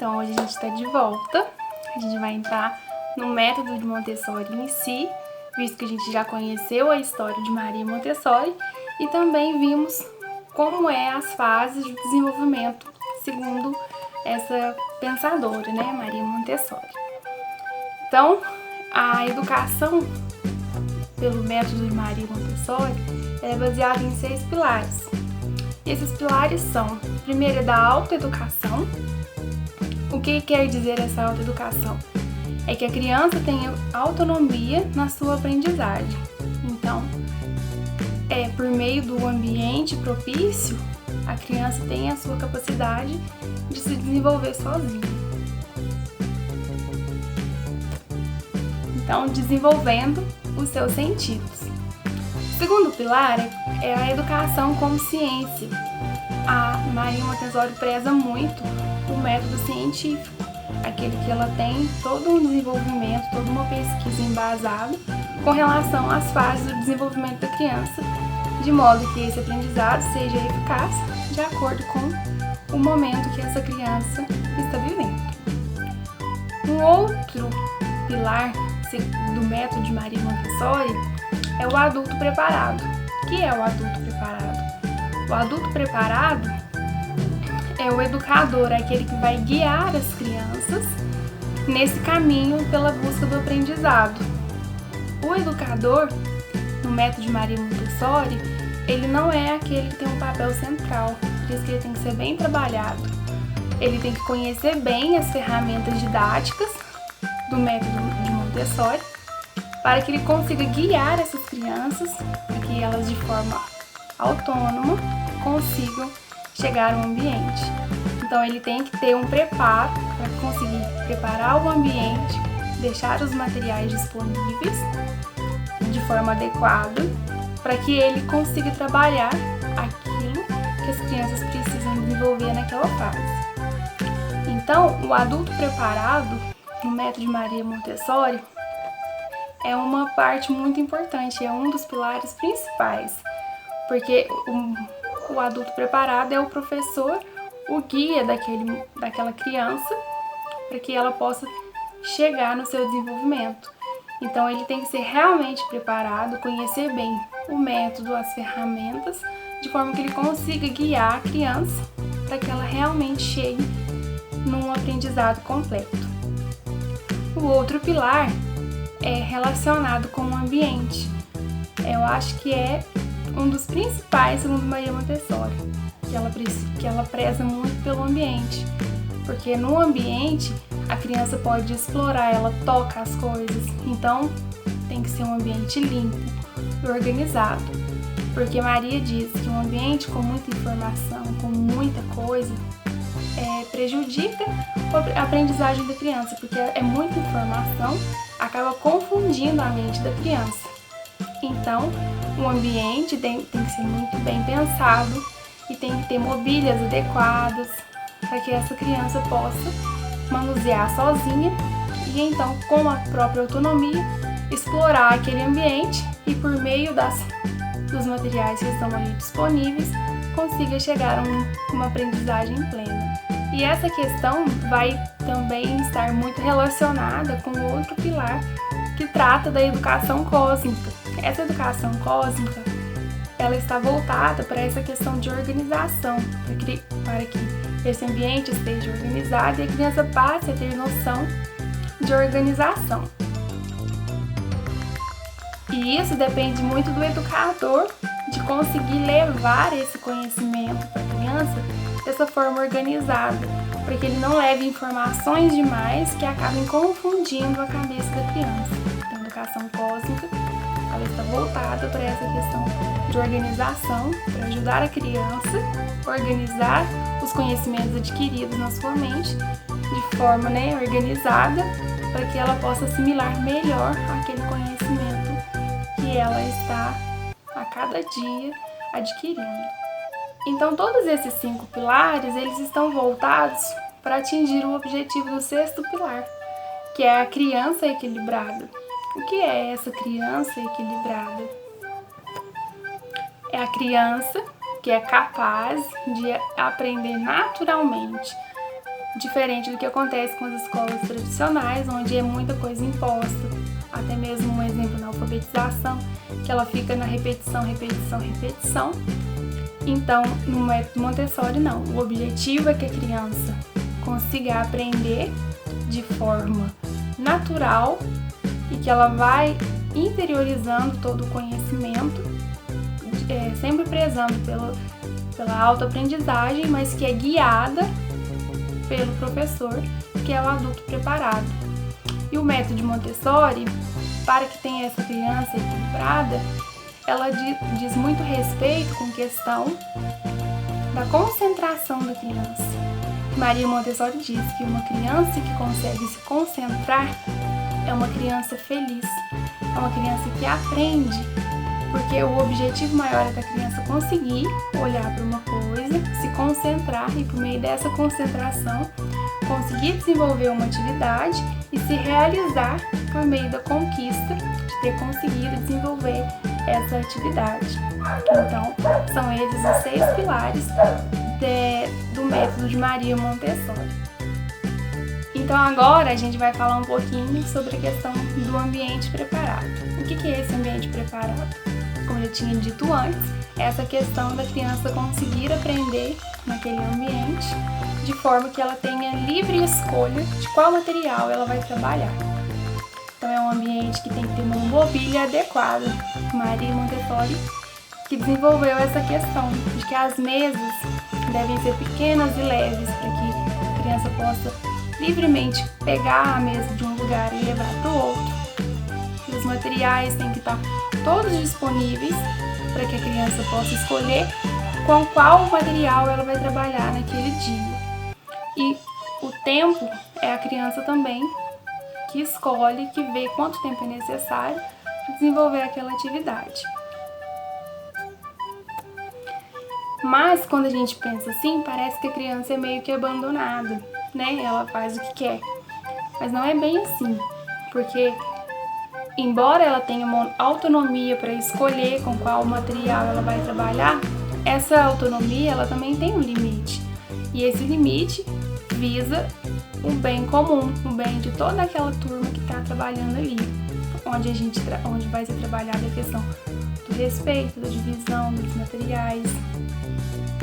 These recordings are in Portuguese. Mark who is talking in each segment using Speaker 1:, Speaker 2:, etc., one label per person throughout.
Speaker 1: Então hoje a gente está de volta, a gente vai entrar no método de Montessori em si, visto que a gente já conheceu a história de Maria Montessori e também vimos como as fases de desenvolvimento segundo essa pensadora, né, Maria Montessori. Então, a educação pelo método de Maria Montessori é baseada em 6 pilares. Esses pilares são, primeiro, é da autoeducação. O que quer dizer essa autoeducação? É que a criança tenha autonomia na sua aprendizagem. Então, por meio do ambiente propício, a criança tem a sua capacidade de se desenvolver sozinha. Então, desenvolvendo os seus sentidos. O segundo pilar é a educação como ciência. A Maria Montessori preza muito o método científico, aquele que ela tem todo um desenvolvimento, toda uma pesquisa embasada com relação às fases do desenvolvimento da criança, de modo que esse aprendizado seja eficaz de acordo com o momento que essa criança está vivendo. Um outro pilar do método de Maria Montessori é o adulto preparado. O que é o adulto preparado? O adulto preparado é o educador, aquele que vai guiar as crianças nesse caminho pela busca do aprendizado. O educador, no método de Maria Montessori, ele não é aquele que tem um papel central, por isso que ele tem que ser bem trabalhado. Ele tem que conhecer bem as ferramentas didáticas do método de Montessori, para que ele consiga guiar essas crianças, para que elas de forma autônoma consigam chegar ao ambiente. Então ele tem que ter um preparo para conseguir preparar o ambiente, deixar os materiais disponíveis de forma adequada, para que ele consiga trabalhar aquilo que as crianças precisam desenvolver naquela fase. Então, o adulto preparado, no método de Maria Montessori, é uma parte muito importante, é um dos pilares principais, porque o adulto preparado é o professor, o guia daquela criança, para que ela possa chegar no seu desenvolvimento. Então ele tem que ser realmente preparado, conhecer bem o método, as ferramentas, de forma que ele consiga guiar a criança para que ela realmente chegue num aprendizado completo. O outro pilar é relacionado com o ambiente. Eu acho que é um dos principais, segundo Maria Montessori, que ela preza muito pelo ambiente, porque no ambiente a criança pode explorar, ela toca as coisas, então tem que ser um ambiente limpo e organizado, porque Maria diz que um ambiente com muita informação, com muita coisa, prejudica a aprendizagem da criança, porque é muita informação, acaba confundindo a mente da criança. Então, o ambiente tem que ser muito bem pensado e tem que ter mobílias adequadas para que essa criança possa manusear sozinha e então, com a própria autonomia, explorar aquele ambiente e por meio dos materiais que estão ali disponíveis, consiga chegar a uma aprendizagem plena. E essa questão vai também estar muito relacionada com outro pilar que trata da educação cósmica. Essa educação cósmica, ela está voltada para essa questão de organização, para que esse ambiente esteja organizado e a criança passe a ter noção de organização. E isso depende muito do educador, de conseguir levar esse conhecimento para a criança dessa forma organizada, para que ele não leve informações demais que acabem confundindo a cabeça da criança. Então, a educação cósmica, ela está voltada para essa questão de organização, para ajudar a criança a organizar os conhecimentos adquiridos na sua mente de forma organizada, para que ela possa assimilar melhor aquele conhecimento que ela está a cada dia adquirindo. Então, todos esses 5 pilares, eles estão voltados para atingir o objetivo do 6º pilar, que é a criança equilibrada. O que é essa criança equilibrada? É a criança que é capaz de aprender naturalmente diferente do que acontece com as escolas tradicionais, onde é muita coisa imposta, até mesmo um exemplo na alfabetização, que ela fica na repetição, repetição, repetição. Então, no método Montessori, não. O objetivo é que a criança consiga aprender de forma natural e que ela vai interiorizando todo o conhecimento, sempre prezando pela autoaprendizagem, mas que é guiada pelo professor, que é o adulto preparado. E o método de Montessori, para que tenha essa criança equilibrada, ela diz muito respeito com questão da concentração da criança. Maria Montessori diz que uma criança que consegue se concentrar é uma criança feliz, é uma criança que aprende, porque o objetivo maior é da criança conseguir olhar para uma coisa, se concentrar e, por meio dessa concentração, conseguir desenvolver uma atividade e se realizar por meio da conquista de ter conseguido desenvolver essa atividade. Então, são esses os 6 pilares do método de Maria Montessori. Então, agora a gente vai falar um pouquinho sobre a questão do ambiente preparado. O que é esse ambiente preparado? Como eu já tinha dito antes, é essa questão da criança conseguir aprender naquele ambiente de forma que ela tenha livre escolha de qual material ela vai trabalhar. Então, é um ambiente que tem que ter uma mobília adequada. Maria Montessori que desenvolveu essa questão de que as mesas devem ser pequenas e leves para que a criança possa livremente pegar a mesa de um lugar e levar para o outro. E os materiais têm que estar todos disponíveis para que a criança possa escolher com qual material ela vai trabalhar naquele dia. E o tempo é a criança também que escolhe, que vê quanto tempo é necessário para desenvolver aquela atividade. Mas quando a gente pensa assim, parece que a criança é meio que abandonada, né? Ela faz o que quer. Mas não é bem assim, porque embora ela tenha uma autonomia para escolher com qual material ela vai trabalhar, essa autonomia ela também tem um limite. E esse limite visa o bem comum, o bem de toda aquela turma que está trabalhando ali, onde vai ser trabalhada a questão do respeito, da divisão dos materiais,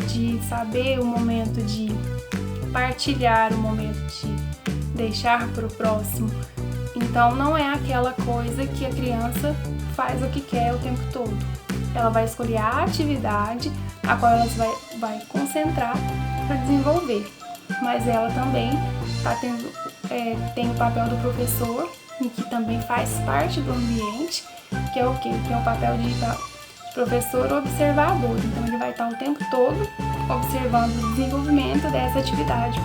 Speaker 1: de saber o momento de partilhar, o momento de deixar para o próximo. Então não é aquela coisa que a criança faz o que quer o tempo todo. Ela vai escolher a atividade a qual ela vai concentrar para desenvolver. Mas ela também tem o papel do professor, e que também faz parte do ambiente, que é o quê? Que é o papel de professor observador. Então ele vai estar o tempo todo observando o desenvolvimento dessa atividade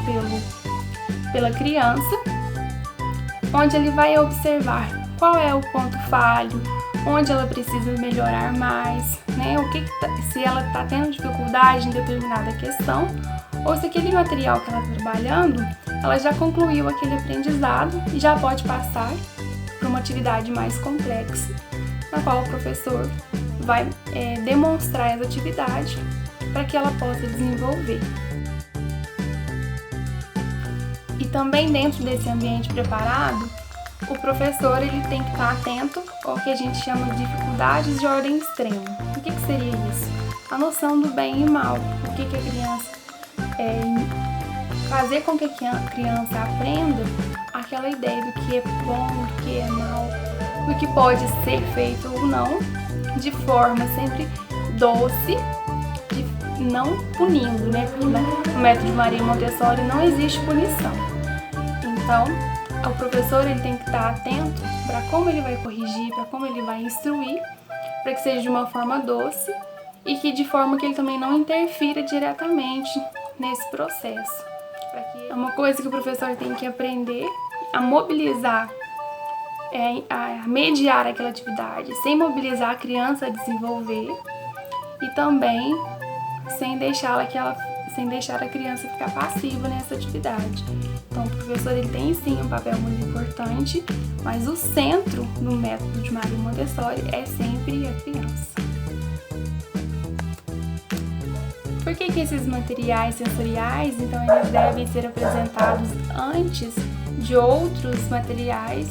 Speaker 1: pela criança, onde ele vai observar qual é o ponto falho, onde ela precisa melhorar mais, né? Se ela está tendo dificuldade em determinada questão, ou se aquele material que ela está trabalhando, ela já concluiu aquele aprendizado e já pode passar para uma atividade mais complexa, na qual o professor vai demonstrar essa atividade para que ela possa desenvolver. E também dentro desse ambiente preparado, o professor ele tem que estar atento ao que a gente chama de dificuldades de ordem extrema. O que seria isso? A noção do bem e mal, o que a criança fazer com que a criança aprenda aquela ideia do que é bom, do que é mal, do que pode ser feito ou não, de forma sempre doce, não punindo, né? Porque no método de Maria Montessori não existe punição. Então, o professor ele tem que estar atento para como ele vai corrigir, para como ele vai instruir, para que seja de uma forma doce e que de forma que ele também não interfira diretamente nesse processo. É uma coisa que o professor tem que aprender a mobilizar, a mediar aquela atividade, sem mobilizar a criança a desenvolver e também sem deixar a criança ficar passiva nessa atividade. Então, o professor ele tem sim um papel muito importante, mas o centro no método de Maria Montessori é sempre a criança. Por Por que esses materiais sensoriais, então, eles devem ser apresentados antes de outros materiais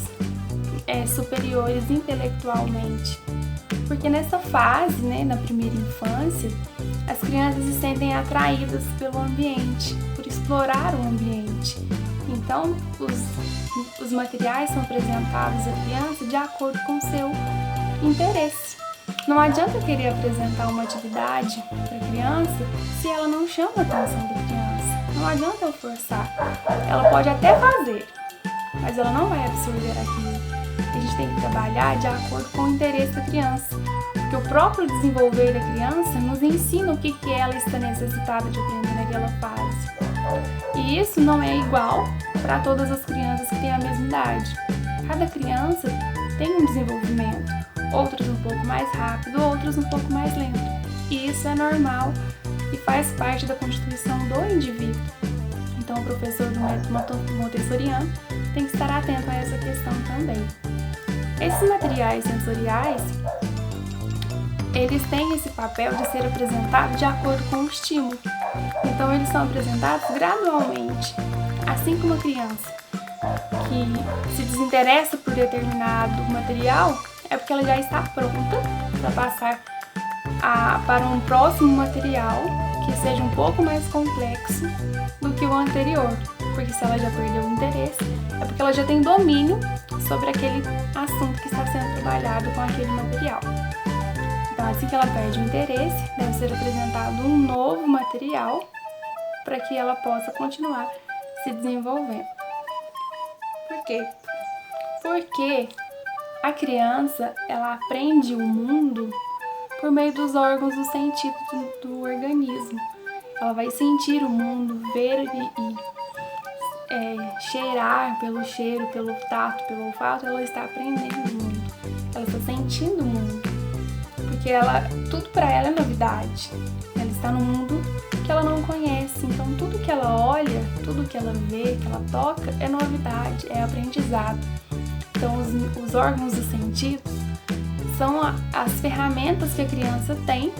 Speaker 1: superiores intelectualmente? Porque nessa fase, né, na primeira infância, as crianças se sentem atraídas pelo ambiente, por explorar o ambiente. Então, os materiais são apresentados à criança de acordo com o seu interesse. Não adianta querer apresentar uma atividade para a criança se ela não chama a atenção da criança. Não adianta eu forçar. Ela pode até fazer, mas ela não vai absorver aquilo. A gente tem que trabalhar de acordo com o interesse da criança, porque o próprio desenvolver da criança nos ensina o que ela está necessitada de aprender naquela fase. E isso não é igual para todas as crianças que têm a mesma idade. Cada criança tem um desenvolvimento, outros um pouco mais rápido, outros um pouco mais lento. E isso é normal e faz parte da constituição do indivíduo. Então, o professor do método montessoriano tem que estar atento a essa questão também. Esses materiais sensoriais, eles têm esse papel de ser apresentados de acordo com o estímulo. Então, eles são apresentados gradualmente. Assim como a criança que se desinteressa por determinado material, é porque ela já está pronta para passar para um próximo material que seja um pouco mais complexo do que o anterior. Porque se ela já perdeu o interesse, é porque ela já tem domínio sobre aquele assunto que está sendo trabalhado com aquele material. Então, assim que ela perde o interesse, deve ser apresentado um novo material para que ela possa continuar se desenvolvendo. Por quê? Porque a criança, ela aprende o mundo por meio dos órgãos do sentido do organismo. Ela vai sentir o mundo, ver e cheirar pelo cheiro, pelo tato, pelo olfato. Ela está aprendendo o mundo, ela está sentindo o mundo, porque tudo para ela é novidade. Ela está no mundo que ela não conhece, então tudo que ela olha, tudo que ela vê, que ela toca é novidade, é aprendizado. Então os órgãos dos sentidos são as ferramentas que a criança tem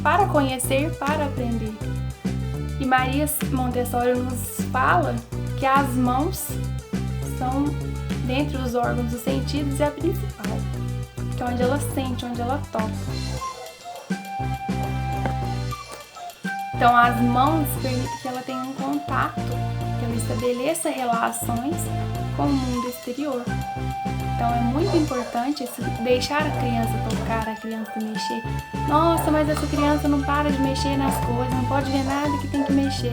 Speaker 1: para conhecer, para aprender. E Maria Montessori nos fala que as mãos são, dentre os órgãos dos sentidos, a principal, que é onde ela sente, onde ela toca. Então, as mãos permitem que ela tenha um contato, que ela estabeleça relações com o mundo exterior. Então, é muito importante deixar a criança tocar, a criança mexer. Nossa, mas essa criança não para de mexer nas coisas, não pode ver nada que tem que mexer.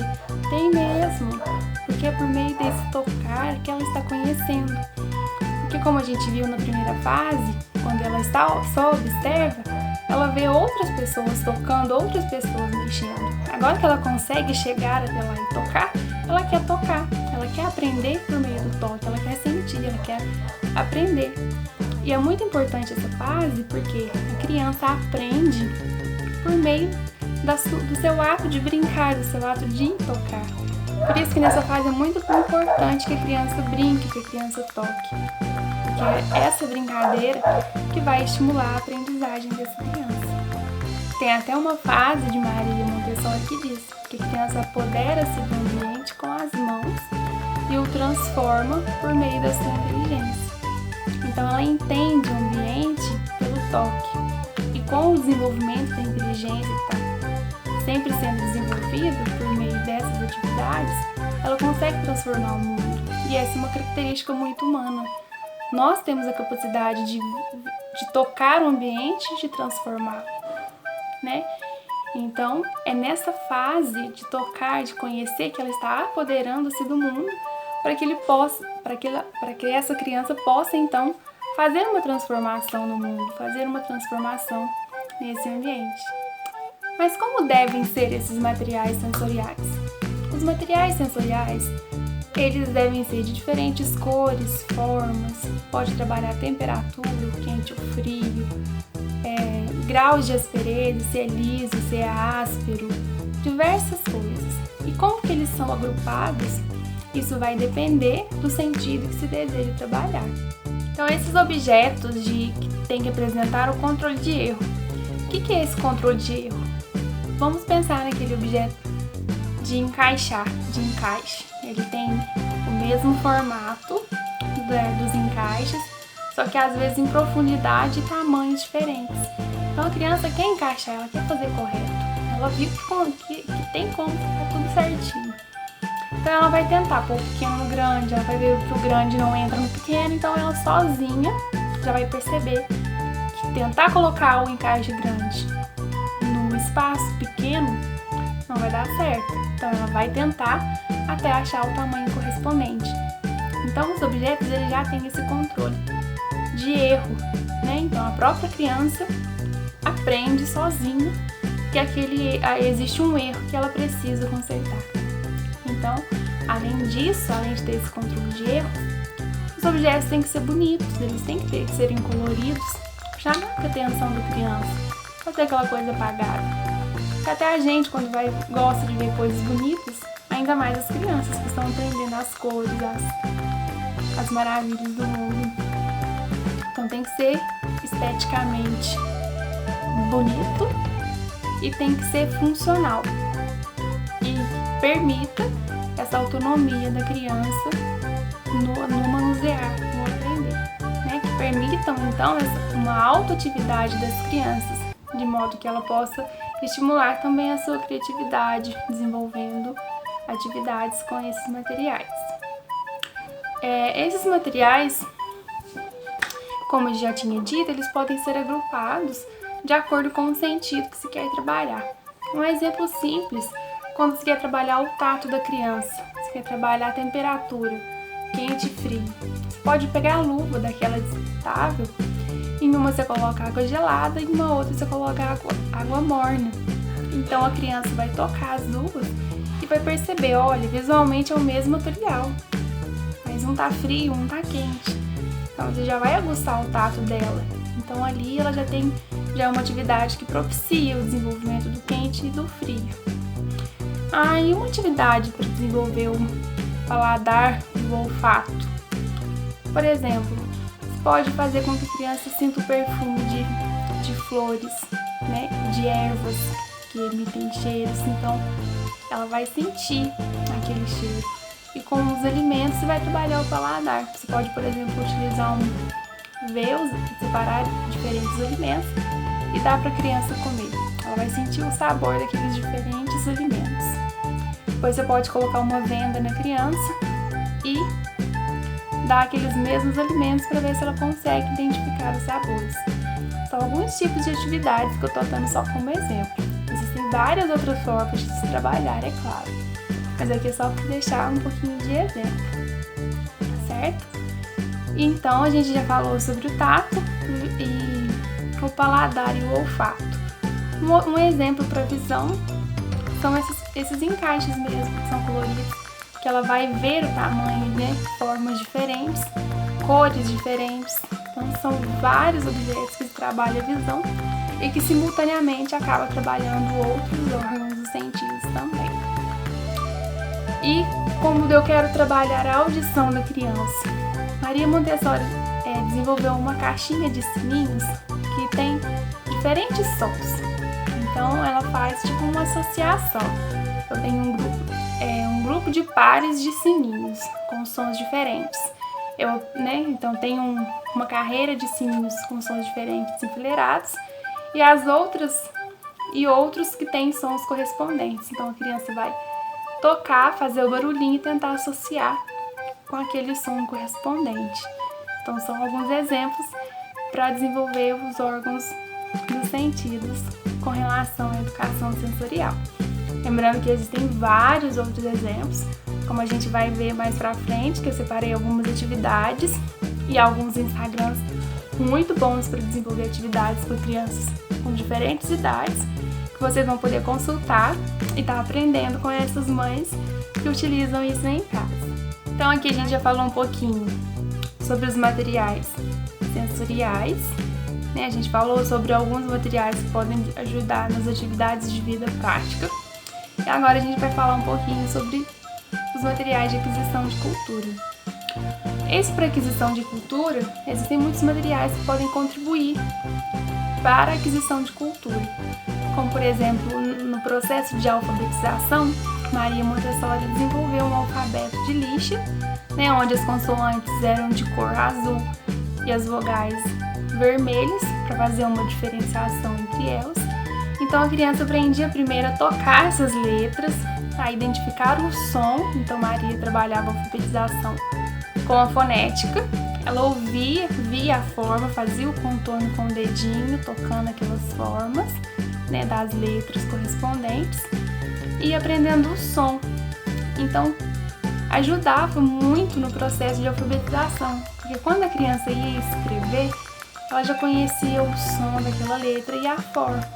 Speaker 1: Tem mesmo, porque é por meio desse tocar que ela está conhecendo. Porque como a gente viu na primeira fase, quando ela só observa, ela vê outras pessoas tocando, outras pessoas mexendo. Agora que ela consegue chegar até lá e tocar, ela quer aprender por meio do toque, ela quer sentir, ela quer aprender. E é muito importante essa fase porque a criança aprende por meio do seu ato de brincar, do seu ato de tocar. Por isso que nessa fase é muito importante que a criança brinque, que a criança toque. Porque é essa brincadeira que vai estimular a aprendizagem dessa criança. Tem até uma fase de Maria Montessori que diz que a criança apodera-se do ambiente com as mãos e o transforma por meio da sua inteligência. Então ela entende o ambiente pelo toque. E com o desenvolvimento da inteligência que está sempre sendo desenvolvida por meio dessas atividades, ela consegue transformar o mundo. E essa é uma característica muito humana. Nós temos a capacidade de tocar o ambiente e de transformá-lo, né? Então, é nessa fase de tocar, de conhecer, que ela está apoderando-se do mundo para que essa criança possa, então, fazer uma transformação no mundo, fazer uma transformação nesse ambiente. Mas como devem ser esses materiais sensoriais? Os materiais sensoriais, eles devem ser de diferentes cores, formas, pode trabalhar a temperatura, o quente, o frio, graus de aspereza, se é liso, se é áspero, diversas coisas. E como que eles são agrupados? Isso vai depender do sentido que se deseja trabalhar. Então, esses objetos que tem que apresentar o controle de erro. O que é esse controle de erro? vamos pensar naquele objeto de encaixar, de encaixe. Ele tem o mesmo formato dos encaixes, só que às vezes em profundidade e tamanhos diferentes. Então a criança quer encaixar, ela quer fazer correto. Ela viu que tem como ficar tudo certinho. Então ela vai tentar pôr o pequeno no grande, ela vai ver que o grande não entra no pequeno, então ela sozinha já vai perceber que tentar colocar o encaixe grande no espaço pequeno não vai dar certo. Então ela vai tentar até achar o tamanho correspondente. Então os objetos eles já têm esse controle de erro, né? Então a própria criança aprende sozinha que existe um erro que ela precisa consertar. Então, além disso, além de ter esse controle de erro, os objetos têm que ser bonitos, eles têm que serem coloridos, chamar a atenção da criança, fazer aquela coisa apagada. Porque até a gente, quando gosta de ver coisas bonitas, ainda mais as crianças que estão aprendendo as cores, as maravilhas do mundo. Então tem que ser esteticamente bonito e tem que ser funcional e permita essa autonomia da criança no manusear, no aprender, né? Que permitam então uma autoatividade das crianças, de modo que ela possa estimular também a sua criatividade, desenvolvendo atividades com esses materiais. Esses materiais, como eu já tinha dito, eles podem ser agrupados de acordo com o sentido que se quer trabalhar. Um exemplo simples, quando se quer trabalhar o tato da criança, se quer trabalhar a temperatura, quente e frio. Você pode pegar a luva daquela descartável, em uma você coloca água gelada e em uma outra você coloca água morna. Então a criança vai tocar as luvas e vai perceber, olha, visualmente é o mesmo material, mas um tá frio, um tá quente. Então você já vai aguçar o tato dela. Então ali ela já é uma atividade que propicia o desenvolvimento do quente e do frio. E uma atividade para desenvolver o paladar e o olfato. Por exemplo, você pode fazer com que a criança sinta o perfume de flores, né, de ervas que emitem cheiros. Então ela vai sentir aquele cheiro. E com os alimentos você vai trabalhar o paladar. Você pode, por exemplo, utilizar separar diferentes alimentos e dar para a criança comer. Ela vai sentir o sabor daqueles diferentes alimentos. Depois você pode colocar uma venda na criança e dar aqueles mesmos alimentos para ver se ela consegue identificar os sabores. São alguns tipos de atividades que eu estou dando só como exemplo. Existem várias outras formas de se trabalhar, é claro. Mas aqui é só para deixar um pouquinho de exemplo, certo? Então a gente já falou sobre o tato e o paladar e o olfato. Um exemplo para visão são esses encaixes mesmo, que são coloridos, que ela vai ver o tamanho, né? Formas diferentes, cores diferentes. Então são vários objetos que trabalham a visão e que simultaneamente acaba trabalhando outros órgãos dos sentidos também. E como eu quero trabalhar a audição da criança, Maria Montessori desenvolveu uma caixinha de sininhos que tem diferentes sons. Então ela faz tipo uma associação. Eu tenho um grupo de pares de sininhos com sons diferentes. Então tem uma carreira de sininhos com sons diferentes enfileirados e outros que têm sons correspondentes. Então a criança vai tocar, fazer o barulhinho e tentar associar com aquele som correspondente. Então são alguns exemplos para desenvolver os órgãos dos sentidos com relação à educação sensorial. Lembrando que existem vários outros exemplos, como a gente vai ver mais pra frente, que eu separei algumas atividades e alguns Instagrams muito bons para desenvolver atividades com crianças com diferentes idades, que vocês vão poder consultar e estar aprendendo com essas mães que utilizam isso em casa. Então aqui a gente já falou um pouquinho sobre os materiais sensoriais, né? A gente falou sobre alguns materiais que podem ajudar nas atividades de vida prática. E agora a gente vai falar um pouquinho sobre os materiais de aquisição de cultura. Para aquisição de cultura, existem muitos materiais que podem contribuir para a aquisição de cultura. como por exemplo no processo de alfabetização, Maria Montessori desenvolveu um alfabeto de lixa, né, onde as consoantes eram de cor azul e as vogais vermelhas, para fazer uma diferenciação entre elas. Então a criança aprendia primeiro a tocar essas letras, a identificar o som. Então Maria trabalhava a alfabetização com a fonética. Ela ouvia, via a forma, fazia o contorno com o dedinho, tocando aquelas formas, né, das letras correspondentes e aprendendo o som. Então ajudava muito no processo de alfabetização, porque quando a criança ia escrever, ela já conhecia o som daquela letra e a forma.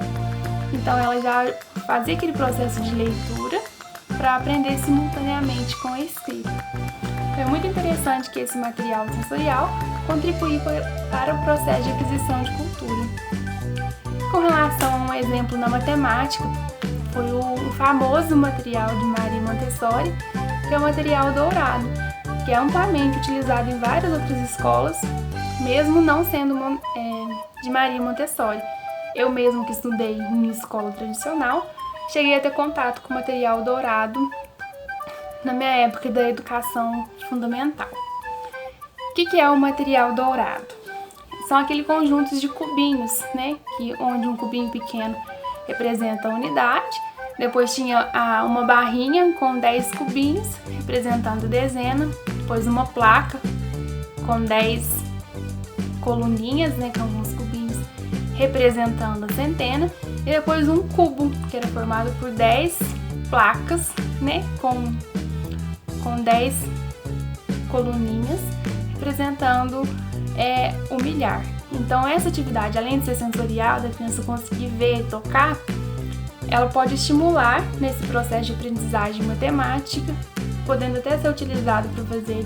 Speaker 1: Então ela já fazia aquele processo de leitura para aprender simultaneamente com a escrita. Então é muito interessante que esse material sensorial contribui para o processo de aquisição de cultura. Com relação a um exemplo na matemática, foi o famoso material de Maria Montessori, que é o material dourado, que é amplamente utilizado em várias outras escolas, mesmo não sendo de Maria Montessori. Eu mesmo que estudei em escola tradicional, cheguei a ter contato com o material dourado na minha época da educação fundamental. O que é o material dourado? São aqueles conjuntos de cubinhos, né? Onde um cubinho pequeno representa a unidade, depois tinha uma barrinha com 10 cubinhos representando dezena, depois uma placa com 10 coluninhas, né, com alguns cubinhos representando a centena, e depois um cubo que era formado por 10 placas, né, com 10 coluninhas representando o milhar. Então essa atividade, além de ser sensorial, da criança conseguir ver e tocar, ela pode estimular nesse processo de aprendizagem matemática, podendo até ser utilizado para fazer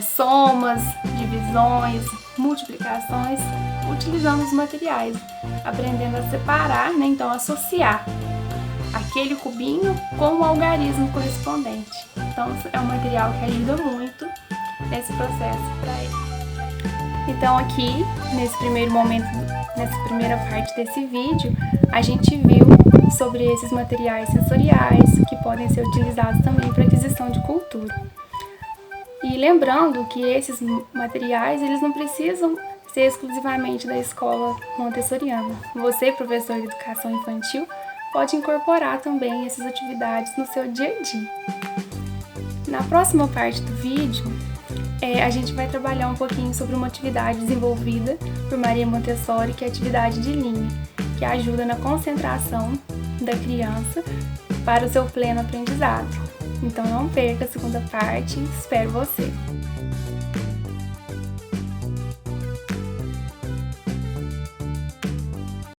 Speaker 1: somas, divisões, multiplicações, utilizando os materiais, aprendendo a separar, né, então associar aquele cubinho com o algarismo correspondente. Então é um material que ajuda muito nesse processo para ele. Então aqui, nesse primeiro momento, nessa primeira parte desse vídeo, a gente viu sobre esses materiais sensoriais que podem ser utilizados também para aquisição de cultura. E lembrando que esses materiais, eles não precisam ser exclusivamente da escola montessoriana. Você, professor de educação infantil, pode incorporar também essas atividades no seu dia a dia. Na próxima parte do vídeo, a gente vai trabalhar um pouquinho sobre uma atividade desenvolvida por Maria Montessori, que é a atividade de linha, que ajuda na concentração da criança para o seu pleno aprendizado. Então não perca a segunda parte, espero você!